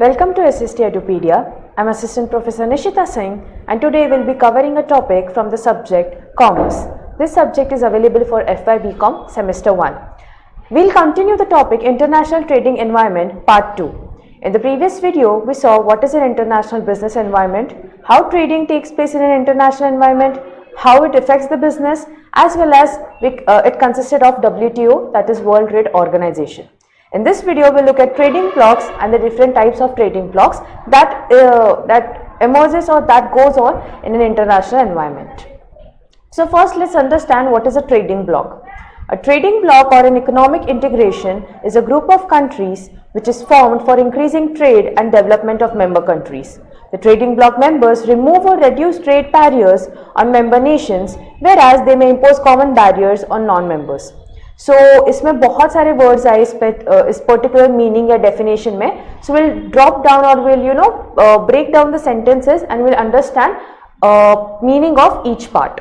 Welcome to SST Edupedia. I'm Assistant Professor Nishita Singh and today we'll be covering a topic from the subject Commerce. This subject is available for FY BCom Semester 1. We'll continue the topic International Trading Environment Part 2. In the previous video, we saw what is an international business environment, how trading takes place in an international environment, how it affects the business, as well as it consisted of WTO, that is World Trade Organization. In this video, we'll look at trading blocks and the different types of trading blocks that emerges or that goes on in an international environment. So first, let's understand what is a trading bloc. A trading bloc or an economic integration is a group of countries which is formed for increasing trade and development of member countries. The trading bloc members remove or reduce trade barriers on member nations, whereas they may impose common barriers on non-members. So इसमें बहुत सारे words आए इस particular meaning या definition में. So we'll drop down or we'll break down the sentences and we'll understand meaning of each part.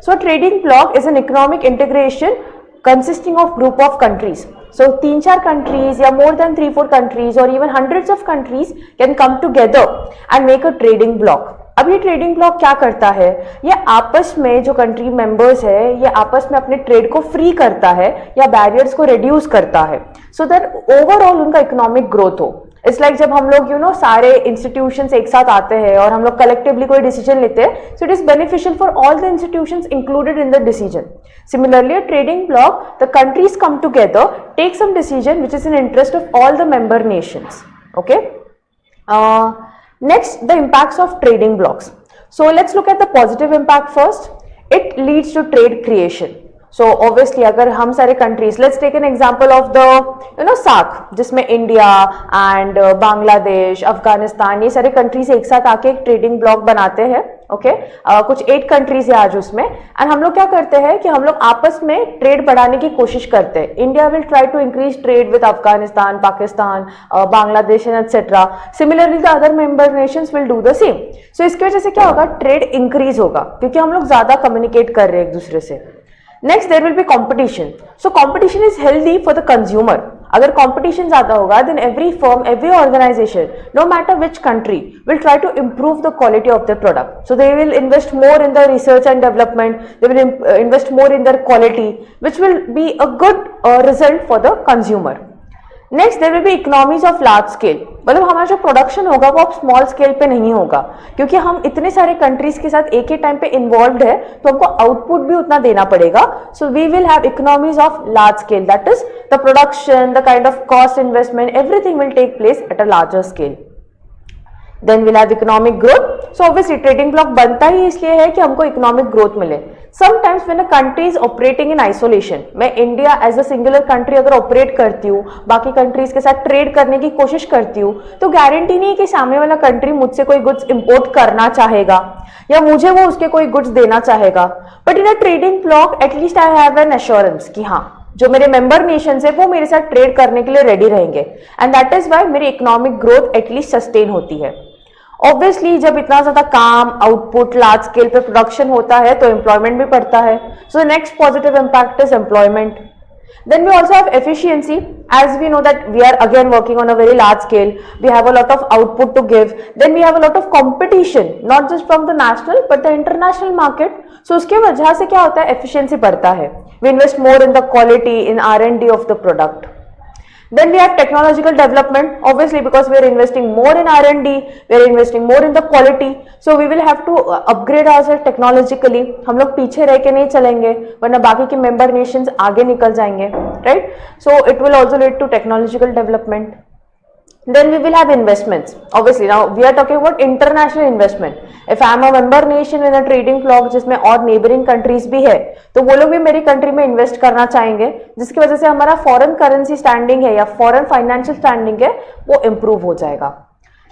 So a trading bloc is an economic integration consisting of group of countries. So 3-4 countries या more than 3-4 countries or even hundreds of countries can come together and make a trading bloc. अब ये trading block क्या करता है? ये आपस में जो कंट्री मेंबर्स है ये आपस में अपने ट्रेड को फ्री करता है या बैरियर्स को रिड्यूस करता है सो दैट ओवरऑल उनका इकोनॉमिक ग्रोथ हो. इट्स लाइक जब हम लोग सारे इंस्टीट्यूशंस एक साथ आते हैं और हम लोग कलेक्टिवली कोई डिसीजन लेते हैं, so it is beneficial for all the institutions included in the decision. Similarly, a trading bloc, the countries come together, take some decision which is in interest of all the member nations. Okay. Next, the impacts of trading blocks. So let's look at the positive impact first. It leads to trade creation. So obviously अगर हम सारे countries, let's take an example of the SAARC जिसमें India and Bangladesh, Afghanistan ये सारे countries एक साथ आके एक ट्रेडिंग ब्लॉक बनाते हैं. ओके कुछ 8 कंट्रीज है आज उसमें एंड हम लोग क्या करते हैं कि हम लोग आपस में ट्रेड बढ़ाने की कोशिश करते हैं. India will try to increase trade with Afghanistan, Pakistan, Bangladesh and etcetera. Similarly the other member nations will do the same. So इसकी वजह से क्या होगा? ट्रेड इंक्रीज होगा क्योंकि हम लोग ज्यादा कम्युनिकेट कर रहे हैं एक दूसरे से. Next, there will be competition. So competition is healthy for the consumer. अगर competition ज़्यादा होगा, then every firm, every organization, no matter which country, will try to improve the quality of their product. So they will invest more in the research and development. They will invest more in their quality, which will be a good result for the consumer. Next there will be economies of large scale. मतलब हमारा जो production होगा वो अब small scale पे नहीं होगा क्योंकि हम इतने सारे कंट्रीज के साथ एक ही टाइम पे इन्वॉल्व है तो हमको आउटपुट भी उतना देना पड़ेगा. So we will have economies of large scale, that is the production, the kind of cost, investment, everything will take place at a larger scale. Then we'll have economic growth. So obviously trading block बनता ही इसलिए है कि हमको economic growth मिले. Sometimes when a country is operating in isolation, मैं India as a singular country अगर operate करती हूँ, बाकी कंट्रीज के साथ ट्रेड करने की कोशिश करती हूँ, तो गारंटी नहीं है कि सामने वाला कंट्री मुझसे कोई गुड्स इंपोर्ट करना चाहेगा या मुझे वो उसके कोई गुड्स देना चाहेगा. But in a trading block at least I have an assurance कि हाँ जो मेरे मेंबर नेशंस है वो मेरे साथ ट्रेड करने के लिए रेडी रहेंगे एंड दैट इज वाई मेरी इकोनॉमिक ग्रोथ एटलीस्ट सस्टेन होती है. ऑब्वियसली जब इतना ज्यादा काम, आउटपुट, लार्ज स्केल पे प्रोडक्शन होता है तो एम्प्लॉयमेंट भी बढ़ता है. So next positive impact is employment. Then we also have efficiency, as we know that we are again working on a very large scale. We have a lot of output to give. Then we have a lot of competition, not just from the national but the international market. So उसके वजह से क्या होता है? Efficiency बढ़ता है. We invest more in the quality, in R&D of the product. Then we have technological development, obviously because we are investing more in R&D, we are investing more in the quality, so we will have to upgrade ourselves technologically. हम लोग पीछे रह के नहीं चलेंगे वरना बाकी के member nations आगे निकल जाएंगे, right? So it will also lead to technological development. Then we will have investments. Obviously now we are talking about international investment. If I am a member nation in a trading bloc जिसमें और neighboring countries भी है तो वो लोग भी मेरी country में इन्वेस्ट करना चाहेंगे जिसकी वजह से हमारा फॉरेन करेंसी स्टैंडिंग है या फॉरेन फाइनेंशियल स्टैंडिंग है वो इम्प्रूव हो जाएगा.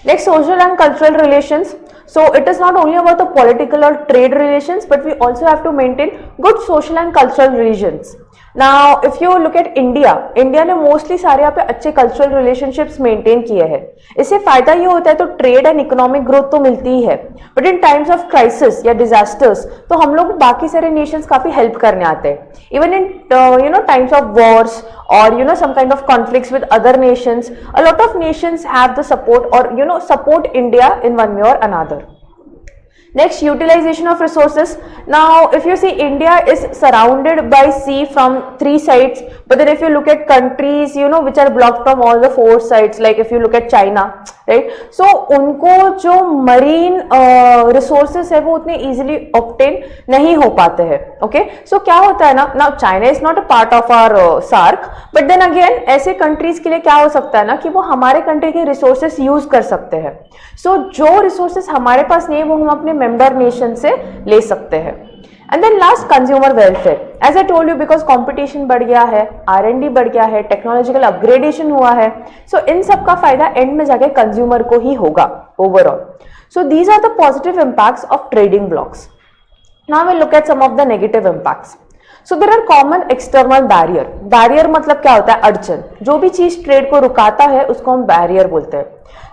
Next, social and cultural relations. So it is not only about the political or trade relations, but we also have to maintain good social and cultural relations. Now if you look at India, India ने mostly सारे यहाँ पे अच्छे cultural relationships maintain किए हैं। इससे फायदा ये होता है तो ट्रेड एंड इकोनॉमिक ग्रोथ तो मिलती ही है, but in times of crisis या डिजास्टर्स तो हम लोग बाकी सारे नेशंस काफी हेल्प करने आते हैं। Even in times of Wars or some kind of conflicts with other nations, a lot of nations have the support or support India in one way or another. Next, utilization of resources. Now if you see, India is surrounded by sea from 3 sides, but then if you look at countries which are blocked from all the 4 sides, like if you look at China, right, so उनको जो marine resources है वो उतने easily obtain नहीं हो पाते हैं। okay, so क्या होता है ना, now China is not a part of our SAARC, but then again ऐसे countries के लिए क्या हो सकता है ना कि वो हमारे country के resources use कर सकते हैं। so जो resources हमारे पास नहीं है वो हम अपने member nation से ले सकते हैं। And then last, consumer welfare. As I told you, because competition बढ़ गया है, R&D बढ़ गया है, टेक्नोलॉजिकल अपग्रेडेशन हुआ है, सो इन सब का फायदा एंड में जाके कंज्यूमर को ही होगा overall. So these are the positive impacts of trading blocs. Now we look at some of the negative impacts. So there are common external barrier. Barrier मतलब क्या होता है? अड़चन। जो भी चीज ट्रेड को रुकाता है उसको हम बैरियर बोलते हैं।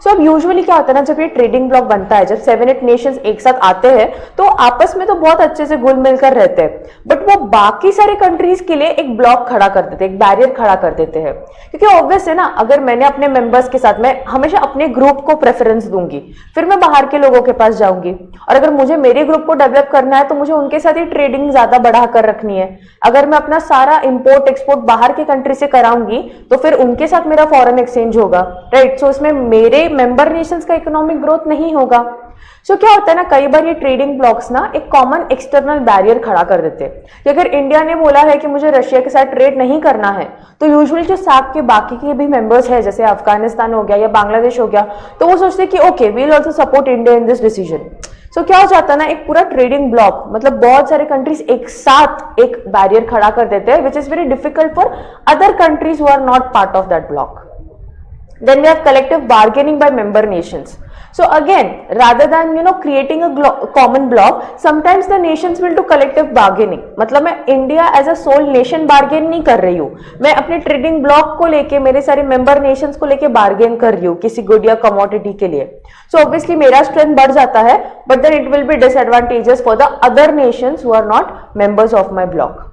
सो अब यूजुअली क्या होता है ना, जब ये ट्रेडिंग ब्लॉक बनता है, जब 7-8 नेशंस एक साथ आते हैं तो आपस में तो बहुत अच्छे से घुल मिलकर रहते हैं, बट वो बाकी सारे कंट्रीज के लिए एक ब्लॉक खड़ा कर देते हैं, एक बैरियर खड़ा कर देते हैं। क्योंकि ऑब्वियस है ना, अगर मैंने अपने मेंबर्स के साथ, मैं हमेशा अपने ग्रुप को प्रेफरेंस दूंगी, फिर मैं बाहर के लोगों के पास जाऊंगी, और अगर मुझे मेरे ग्रुप को डेवलप करना है तो मुझे उनके साथ ही ट्रेडिंग ज्यादा बढ़ा कर रखनी है। अगर मैं अपना सारा इंपोर्ट एक्सपोर्ट बाहर के कंट्री से कराऊंगी तो फिर उनके साथ मेरा फॉरेन एक्सचेंज होगा, राइट। सो इसमें मेरे मेंबर नेशंस का इकोनॉमिक ग्रोथ नहीं होगा। सो क्या होता है ना, कई बार ये ट्रेडिंग ब्लॉक्स ना एक कॉमन एक्सटर्नल बैरियर खड़ा कर देते हैं कि अगर इंडिया ने बोला है कि मुझे रशिया के साथ ट्रेड नहीं करना है, तो यूजुअली जो सार्क के बाकी के भी मेंबर्स है, जैसे अफगानिस्तान हो गया या बांग्लादेश हो गया, तो वो सोचते हैं कि okay, we will also support India in this decision. So क्या हो जाता है ना, एक पूरा ट्रेडिंग ब्लॉक, मतलब बहुत सारे कंट्रीज एक साथ एक बैरियर खड़ा कर देते हैं, which is very difficult for other countries who are not part of that bloc. Then we have collective bargaining by member nations. So again, rather than creating a common block, sometimes the nations will do collective bargaining. मतलब मैं India as a sole nation bargain नहीं कर रही हूँ, मैं अपने trading block को लेके, मेरे सारे मेंबर नेशंस को लेके बार्गेन कर रही हूँ किसी गुड या कमोडिटी के लिए। सो ऑब्वियसली मेरा स्ट्रेंथ बढ़ जाता है, but then it will be disadvantages for the other nations who are not members of my bloc.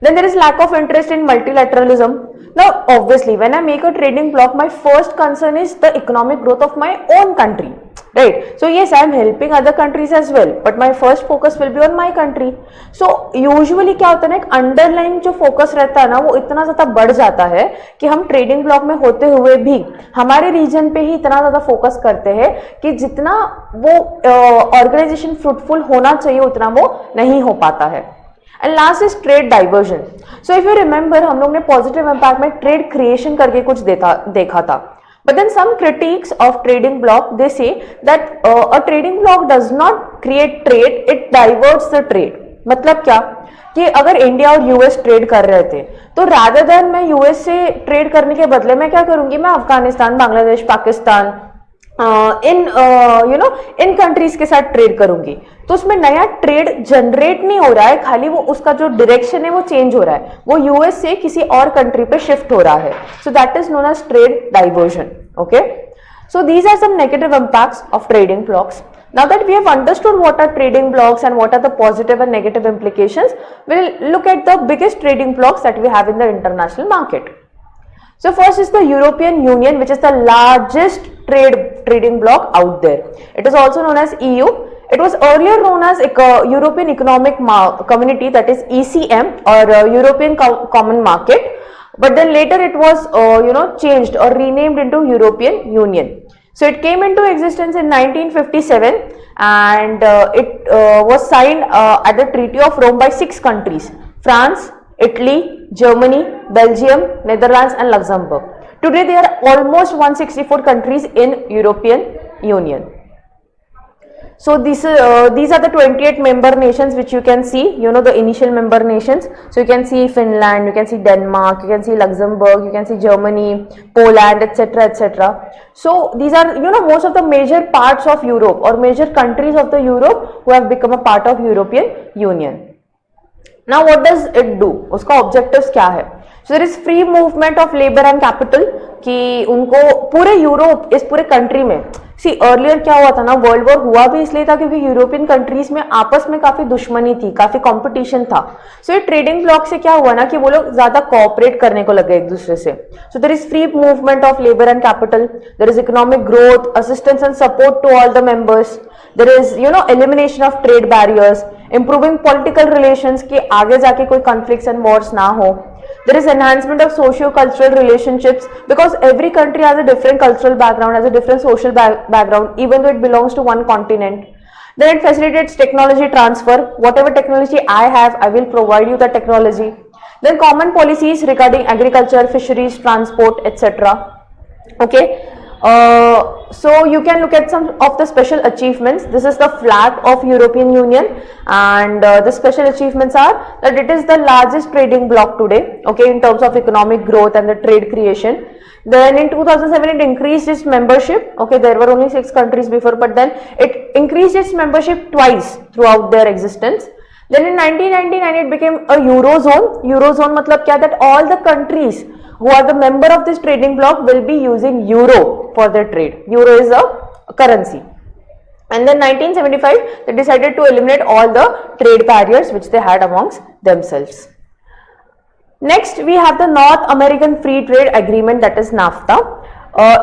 Then there is lack of interest in multilateralism. Now, obviously, when I make a trading block, my first concern is the economic growth of my own country, right? So yes, I am helping other countries as well, but my first focus will be on my country. So usually क्या होता है ना, एक underlying जो focus रहता है ना, वो इतना ज्यादा बढ़ जाता है कि हम ट्रेडिंग ब्लॉक में होते हुए भी हमारे रीजन पे ही इतना ज्यादा फोकस करते हैं कि जितना वो ऑर्गेनाइजेशन फ्रूटफुल होना चाहिए उतना वो नहीं हो पाता है। And last is trade diversion. So if you remember, हम लोग ने पॉजिटिव इंपैक्ट में ट्रेड क्रिएशन करके कुछ देखा था, but then some critics of trading bloc, they say that a trading bloc does not create trade, it diverts the trade. मतलब क्या कि अगर इंडिया और यूएस ट्रेड कर रहे थे, तो रादर देन मैं यूएस से ट्रेड करने के बदले मैं क्या करूंगी, मैं अफगानिस्तान, बांग्लादेश, पाकिस्तान, इन कंट्रीज के साथ ट्रेड करूंगी, तो उसमें नया ट्रेड जनरेट नहीं हो रहा है, खाली वो उसका जो डायरेक्शन है वो चेंज हो रहा है, वो यूएस से किसी और कंट्री पे शिफ्ट हो रहा है। So that is known as trade diversion. Okay, so these are some negative impacts of trading blocs. Now that we have understood what are trading blocks and what are the positive and negative implications, we'll look at the biggest trading blocks that we have in the international market. So first is the European Union, which is the largest trading bloc out there. It is also known as EU. It was earlier known as European Economic Community, that is ECM, or European Common Market. But then later it was changed or renamed into European Union. So it came into existence in 1957 and it was signed at the Treaty of Rome by 6 countries: France, Italy, Germany, Belgium, Netherlands and Luxembourg. Today there are almost 164 countries in European Union. So these are the 28 member nations which you can see, the initial member nations. So you can see Finland, you can see Denmark, you can see Luxembourg, you can see Germany, Poland, etc., etc. So these are most of the major parts of Europe or major countries of the Europe who have become a part of European Union. Now what does it do? उसका objectives क्या है? So there is free movement of labor and capital कि उनको पूरे Europe, इस पूरे country में, सी earlier क्या हुआ था ना, वर्ल्ड वॉर हुआ भी इसलिए था क्योंकि यूरोपियन कंट्रीज में आपस में काफी दुश्मनी थी, काफी कंपटीशन था. सो ये ट्रेडिंग ब्लॉक से क्या हुआ ना कि वो लोग ज्यादा कोऑपरेट करने को लगे एक दूसरे से. So there is free movement of labour and capital, there is economic growth, assistance and support to all the members, there is elimination of trade barriers, improving political relations कि आगे जाके कोई कॉन्फ्लिक्ट्स एंड वॉर्स ना हो. There is enhancement of socio-cultural relationships because every country has a different cultural background, has a different social background, even though it belongs to one continent. Then it facilitates technology transfer. Whatever technology I have, I will provide you the technology. Then common policies regarding agriculture, fisheries, transport, etc. Okay. So you can look at some of the special achievements. This is the flag of European Union, and the special achievements are that it is the largest trading bloc today, okay, in terms of economic growth and the trade creation. Then in 2007 it increased its membership. Okay, there were only 6 countries before, but then it increased its membership twice throughout their existence. Then in 1999 it became a eurozone. Eurozone matlab kya, that all the countries who are the member of this trading bloc will be using euro for their trade. Euro is a currency. And then 1975 they decided to eliminate all the trade barriers which they had amongst themselves. Next we have the North American Free Trade Agreement, that is NAFTA.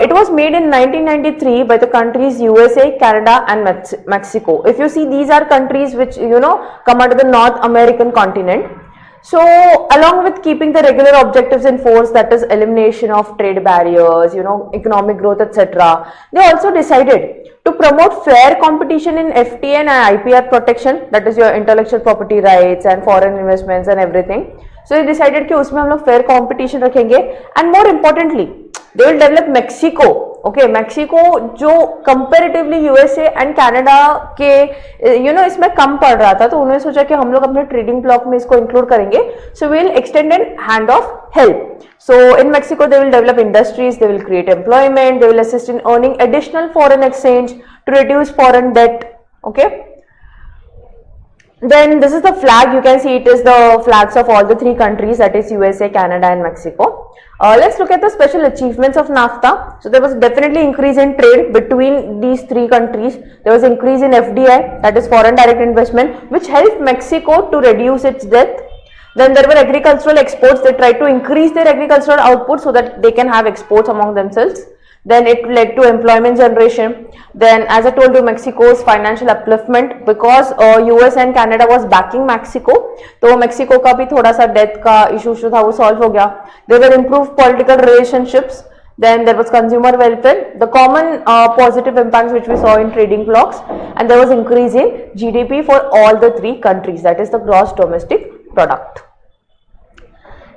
It was made in 1993 by the countries USA, Canada and Mexico. If you see, these are countries which come under the North American continent. So along with keeping the regular objectives in force, that is elimination of trade barriers, economic growth, etc., they also decided to promote fair competition in FTA and IPR protection, that is your intellectual property rights and foreign investments and everything. So they decided कि उसमें हम लोग fair competition रखेंगे, and more importantly they will develop Mexico. Okay, Mexico जो comparatively USA and Canada के इसमें कम पड़ रहा था, तो उन्होंने सोचा कि हम लोग अपने trading block में इसको include करेंगे. So we will extend a hand of help. So in Mexico they will develop industries, they will create employment, they will assist in earning additional foreign exchange to reduce foreign debt. Okay. Then this is the flag. You can see it is the flags of all the 3 countries, that is USA, Canada and Mexico. Let's look at the special achievements of NAFTA. So there was definitely increase in trade between these 3 countries. There was increase in FDI, that is foreign direct investment, which helped Mexico to reduce its debt. Then there were agricultural exports. They tried to increase their agricultural output so that they can have exports among themselves. Then it led to employment generation. Then as I told you, Mexico's financial upliftment because US and Canada was backing Mexico, तो Mexico का भी थोड़ा सा debt का issue था वो solve हो गया. There were improved political relationships. Then there was consumer welfare, the common positive impacts which we saw in trading blocks, and there was increase in GDP for all the 3 countries, that is the gross domestic product.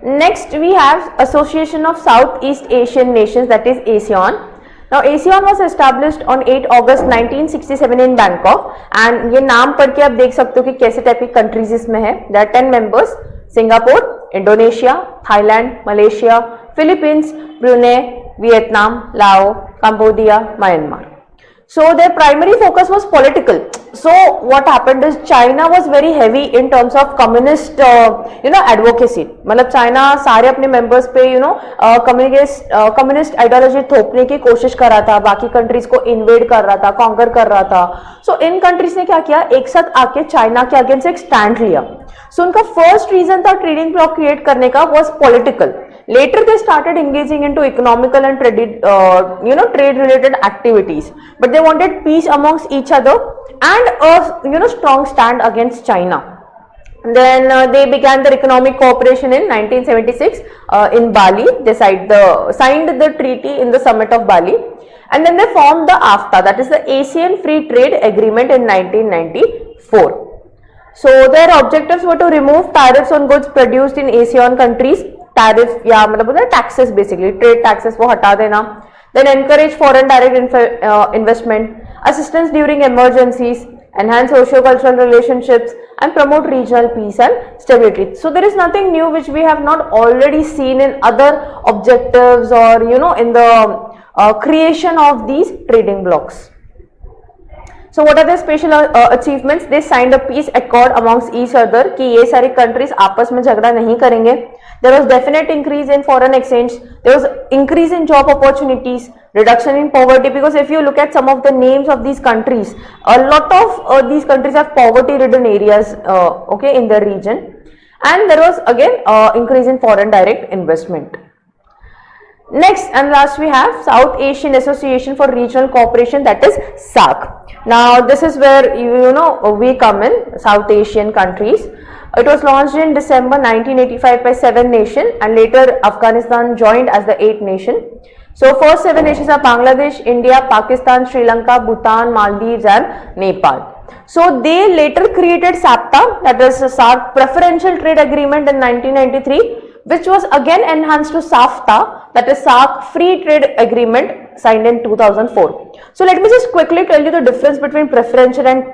Next we have Association of Southeast Asian Nations, that is ASEAN. Now ASEAN was established on 8 August 1967 in Bangkok, and ये नाम पढ़ के आप देख सकते हो कि कैसे टाइप की कंट्रीज इसमें है. There are 10 members: Singapore, Indonesia, Thailand, Malaysia, Philippines, Brunei, Vietnam, Lao, Cambodia, Myanmar. So their primary focus was political. So what happened is China was very heavy in terms of communist advocacy. मतलब China सारे अपने members पे communist ideology थोपने की कोशिश कर रहा था, बाकी countries को invade कर रहा था, conquer कर रहा था. So इन countries ने क्या किया, एक साथ आके चाइना के against एक stand लिया. So उनका first reason था trading bloc create करने का was political. Later they started engaging into economical and trade related activities, but they wanted peace amongst each other and a strong stand against China. Then they began their economic cooperation in 1976 in Bali. They signed the treaty in the summit of Bali, and then they formed the AFTA, that is the ASEAN Free Trade Agreement, in 1994. So their objectives were to remove tariffs on goods produced in ASEAN countries. Tariff या मतलब taxes, basically trade taxes वो हटा देना. Then encourage foreign direct investment, assistance during emergencies, enhance socio-cultural relationships and promote regional peace and stability. So there is nothing new which we have not already seen in other objectives or in the creation of these trading blocks. So what are the special achievements? They signed a peace accord amongst each other कि ये सारी countries आपस में झगड़ा नहीं करेंगे. There was definite increase in foreign exchange. There was increase in job opportunities, reduction in poverty, because if you look at some of the names of these countries, a lot of these countries have poverty-ridden areas, okay, in their region. And there was again increase in foreign direct investment. Next and last we have South Asian Association for Regional Cooperation, that is SAARC. Now this is where you know we come in, South Asian countries. It was launched in December 1985 by 7 nations and later Afghanistan joined as the 8th nation. So first 7 nations are Bangladesh, India, Pakistan, Sri Lanka, Bhutan, Maldives and Nepal. So they later created SAPTA, that is SAARC Preferential Trade Agreement in 1993, which was again enhanced to SAFTA, that is SAARC Free Trade Agreement signed in 2004. So let me just quickly tell you the difference between preferential and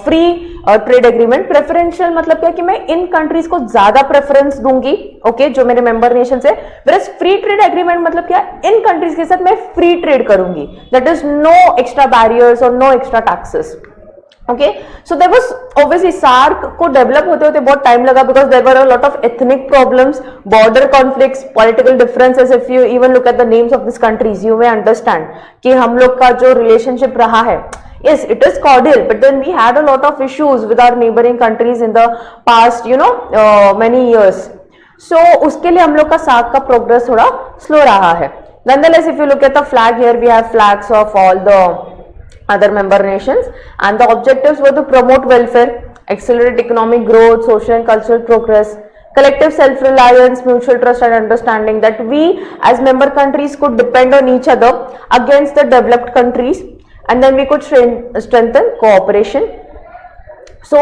free trade agreement. Preferential मतलब क्या कि मैं इन countries को ज़्यादा preference दूंगी, okay, जो मेरे member nations है. Whereas free trade agreement मतलब क्या, इन countries के साथ मैं free trade करूंगी. That is no extra barriers or no extra taxes. Okay, so there was obviously SAARC को develop होते होते बहुत time लगा because there were a lot of ethnic problems, border conflicts, political differences. If you even look at the names of these countries, you may understand कि हम लोग का जो relationship रहा है. Yes, it is cordial, but then we had a lot of issues with our neighboring countries in the past, you know, many years. So उसके लिए हम लोग का SAARC का progress थोड़ा slow रहा है. Nonetheless, if you look at the flag here, we have flags of all the other member nations, and the objectives were to promote welfare, accelerate economic growth, social and cultural progress, collective self-reliance, mutual trust and understanding, that we as member countries could depend on each other against the developed countries, and then we could strengthen cooperation. So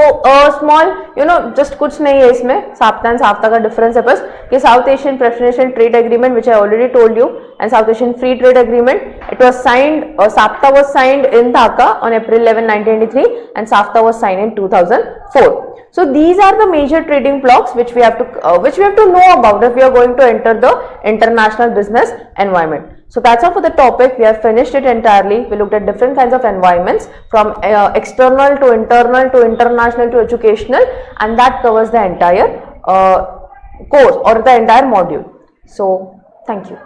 small, you know, just कुछ नहीं है इसमें, SAPTA and SAFTA का difference है बस कि South Asian Preferential Trade Agreement, which I already told you, and South Asian Free Trade Agreement, it was signed, SAPTA was signed in Dhaka on April 11, 1993, and SAFTA was signed in 2004. So these are the major trading blocks which we have to know about if we are going to enter the international business environment. So that's all for the topic. We have finished it entirely. We looked at different kinds of environments from external to internal to international to educational, and that covers the entire course or the entire module. So thank you.